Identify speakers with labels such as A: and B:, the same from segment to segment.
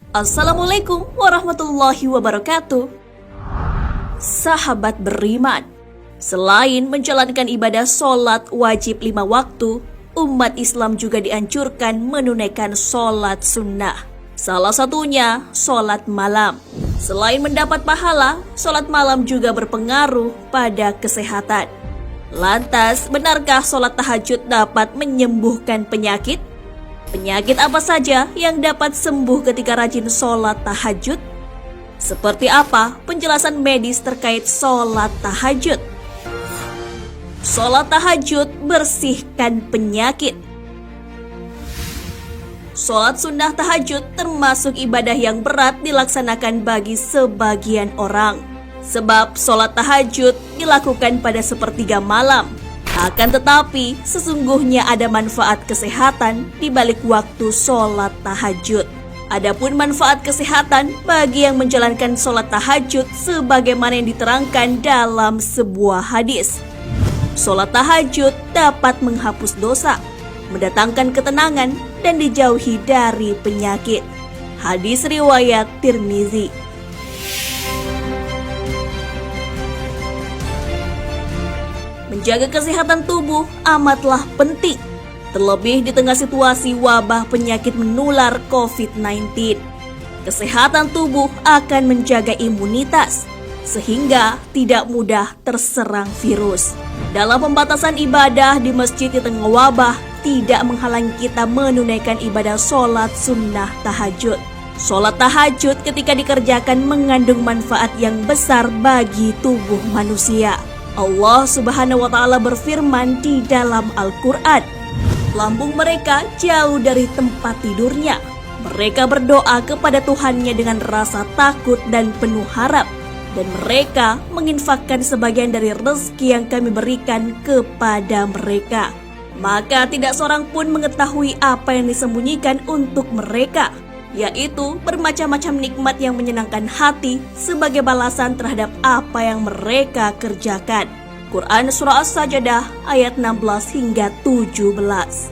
A: Assalamualaikum warahmatullahi wabarakatuh. Sahabat beriman, selain menjalankan ibadah sholat wajib 5 waktu, umat Islam juga dianjurkan menunaikan sholat sunnah. Salah satunya sholat malam. Selain mendapat pahala, sholat malam juga berpengaruh pada kesehatan. Lantas, benarkah sholat tahajud dapat menyembuhkan penyakit? Penyakit apa saja yang dapat sembuh ketika rajin sholat tahajud? Seperti apa penjelasan medis terkait sholat tahajud? Sholat tahajud bersihkan penyakit. Sholat sunnah tahajud termasuk ibadah yang berat dilaksanakan bagi sebagian orang. Sebab sholat tahajud dilakukan pada sepertiga malam. Akan tetapi, sesungguhnya ada manfaat kesehatan di balik waktu sholat tahajud. Adapun manfaat kesehatan bagi yang menjalankan sholat tahajud sebagaimana yang diterangkan dalam sebuah hadis. Sholat tahajud dapat menghapus dosa, mendatangkan ketenangan, dan dijauhi dari penyakit. Hadis riwayat Tirmizi. Menjaga kesehatan tubuh amatlah penting, terlebih di tengah situasi wabah penyakit menular COVID-19. Kesehatan tubuh akan menjaga imunitas, sehingga tidak mudah terserang virus. Dalam pembatasan ibadah di masjid di tengah wabah, tidak menghalangi kita menunaikan ibadah sholat sunnah tahajud. Sholat tahajud ketika dikerjakan mengandung manfaat yang besar bagi tubuh manusia. Allah Subhanahu wa Ta'ala berfirman di dalam Al-Quran, lambung mereka jauh dari tempat tidurnya. Mereka berdoa kepada Tuhannya dengan rasa takut dan penuh harap, dan mereka menginfakkan sebagian dari rezeki yang kami berikan kepada mereka. Maka tidak seorang pun mengetahui apa yang disembunyikan untuk mereka, yaitu bermacam-macam nikmat yang menyenangkan hati sebagai balasan terhadap apa yang mereka kerjakan. Quran Surah As-Sajdah ayat 16 hingga 17.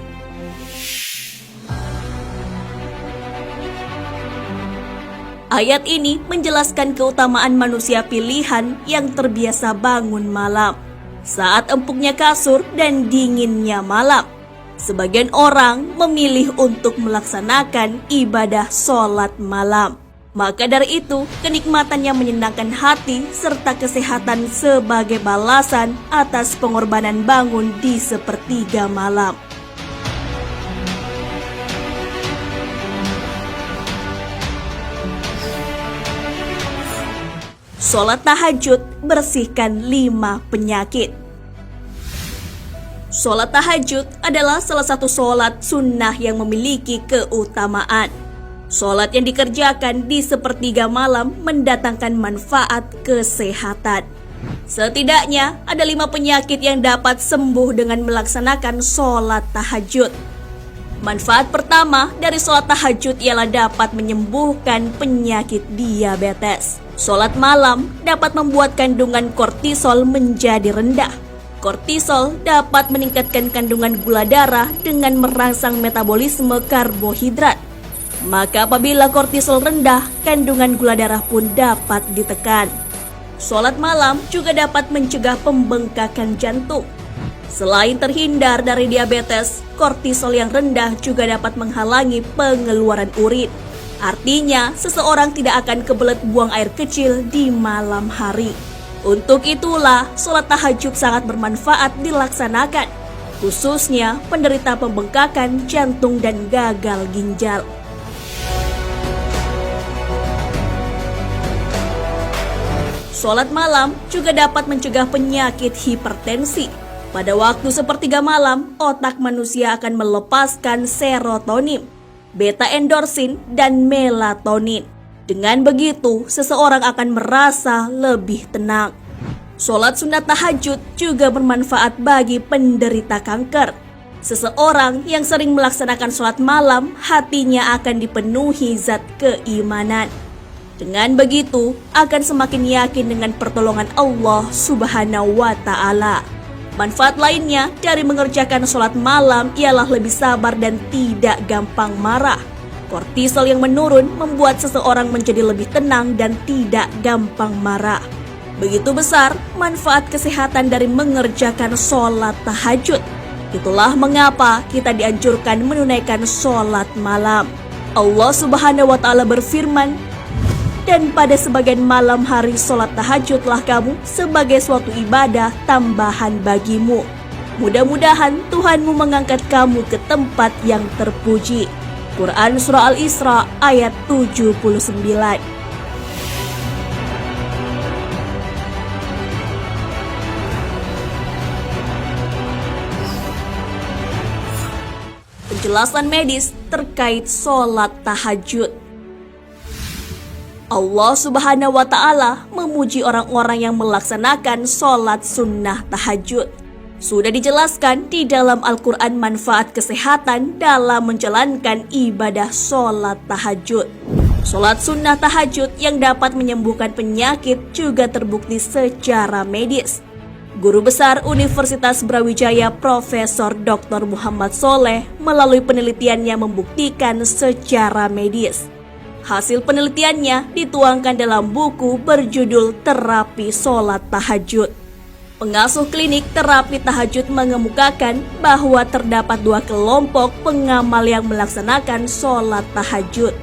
A: Ayat ini menjelaskan keutamaan manusia pilihan yang terbiasa bangun malam saat empuknya kasur dan dinginnya malam. Sebagian orang memilih untuk melaksanakan ibadah sholat malam. Maka dari itu, kenikmatan yang menyenangkan hati serta kesehatan sebagai balasan atas pengorbanan bangun di sepertiga malam. Sholat tahajud bersihkan 5 penyakit. Sholat tahajud adalah salah satu sholat sunnah yang memiliki keutamaan. Sholat yang dikerjakan di sepertiga malam mendatangkan manfaat kesehatan. Setidaknya ada 5 penyakit yang dapat sembuh dengan melaksanakan sholat tahajud. Manfaat pertama dari sholat tahajud ialah dapat menyembuhkan penyakit diabetes. Sholat malam dapat membuat kandungan kortisol menjadi rendah. Kortisol dapat meningkatkan kandungan gula darah dengan merangsang metabolisme karbohidrat. Maka apabila kortisol rendah, kandungan gula darah pun dapat ditekan. Sholat malam juga dapat mencegah pembengkakan jantung. Selain terhindar dari diabetes, kortisol yang rendah juga dapat menghalangi pengeluaran urin. Artinya, seseorang tidak akan kebelet buang air kecil di malam hari. Untuk itulah, sholat tahajud sangat bermanfaat dilaksanakan, khususnya penderita pembengkakan jantung dan gagal ginjal. Sholat malam juga dapat mencegah penyakit hipertensi. Pada waktu sepertiga malam, otak manusia akan melepaskan serotonin, beta endorfin, dan melatonin. Dengan begitu, seseorang akan merasa lebih tenang. Sholat sunat tahajud juga bermanfaat bagi penderita kanker. Seseorang yang sering melaksanakan sholat malam, hatinya akan dipenuhi zat keimanan. Dengan begitu, akan semakin yakin dengan pertolongan Allah Subhanahu wa Ta'ala. Manfaat lainnya dari mengerjakan sholat malam ialah lebih sabar dan tidak gampang marah. Kortisol yang menurun membuat seseorang menjadi lebih tenang dan tidak gampang marah. Begitu besar manfaat kesehatan dari mengerjakan sholat tahajud. Itulah mengapa kita dianjurkan menunaikan sholat malam. Allah Subhanahu wa Ta'ala berfirman, "Dan pada sebagian malam hari sholat tahajudlah kamu sebagai suatu ibadah tambahan bagimu. Mudah-mudahan Tuhanmu mengangkat kamu ke tempat yang terpuji." Quran Surah Al-Isra ayat 79. Penjelasan medis terkait sholat tahajud. Allah Subhanahu wa Ta'ala memuji orang-orang yang melaksanakan sholat sunnah tahajud. Sudah dijelaskan di dalam Al-Quran manfaat kesehatan dalam menjalankan ibadah sholat tahajud. Sholat sunnah tahajud yang dapat menyembuhkan penyakit juga terbukti secara medis. Guru Besar Universitas Brawijaya Profesor Dr. Muhammad Soleh melalui penelitiannya membuktikan secara medis. Hasil penelitiannya dituangkan dalam buku berjudul Terapi Sholat Tahajud. Pengasuh klinik terapi tahajud mengemukakan bahwa terdapat dua kelompok pengamal yang melaksanakan sholat tahajud.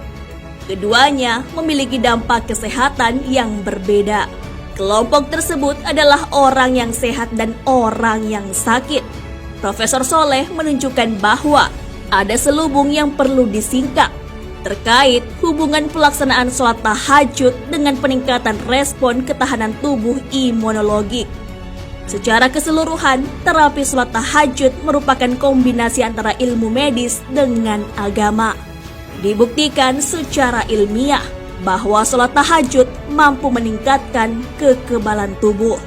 A: Keduanya memiliki dampak kesehatan yang berbeda. Kelompok tersebut adalah orang yang sehat dan orang yang sakit. Profesor Soleh menunjukkan bahwa ada selubung yang perlu disingkap terkait hubungan pelaksanaan sholat tahajud dengan peningkatan respon ketahanan tubuh imunologik. Secara keseluruhan, terapi sholat tahajud merupakan kombinasi antara ilmu medis dengan agama. Dibuktikan secara ilmiah bahwa sholat tahajud mampu meningkatkan kekebalan tubuh.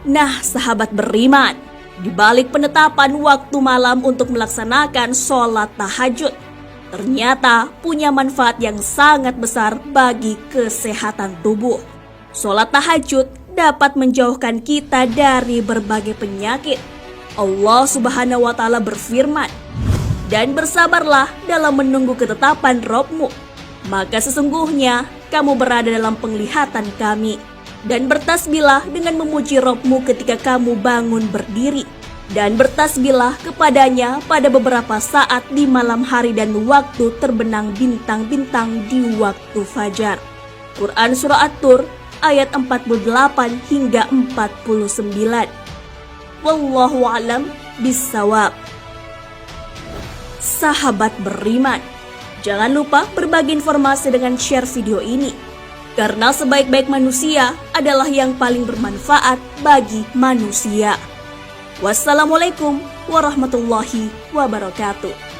A: Nah, sahabat beriman, di balik penetapan waktu malam untuk melaksanakan sholat tahajud, ternyata punya manfaat yang sangat besar bagi kesehatan tubuh. Sholat tahajud dapat menjauhkan kita dari berbagai penyakit. Allah Subhanahu wa Ta'ala berfirman, "Dan bersabarlah dalam menunggu ketetapan Rabb-mu, maka sesungguhnya kamu berada dalam penglihatan kami. Dan bertasbihlah dengan memuji Rabb-mu ketika kamu bangun berdiri. Dan bertasbihlah kepadanya pada beberapa saat di malam hari dan waktu terbenam bintang-bintang di waktu fajar." Quran Surah At-Tur ayat 48 hingga 49. Wallahu a'lam bissawab. Sahabat beriman, jangan lupa berbagi informasi dengan share video ini. Karena sebaik-baik manusia adalah yang paling bermanfaat bagi manusia. Wassalamualaikum warahmatullahi wabarakatuh.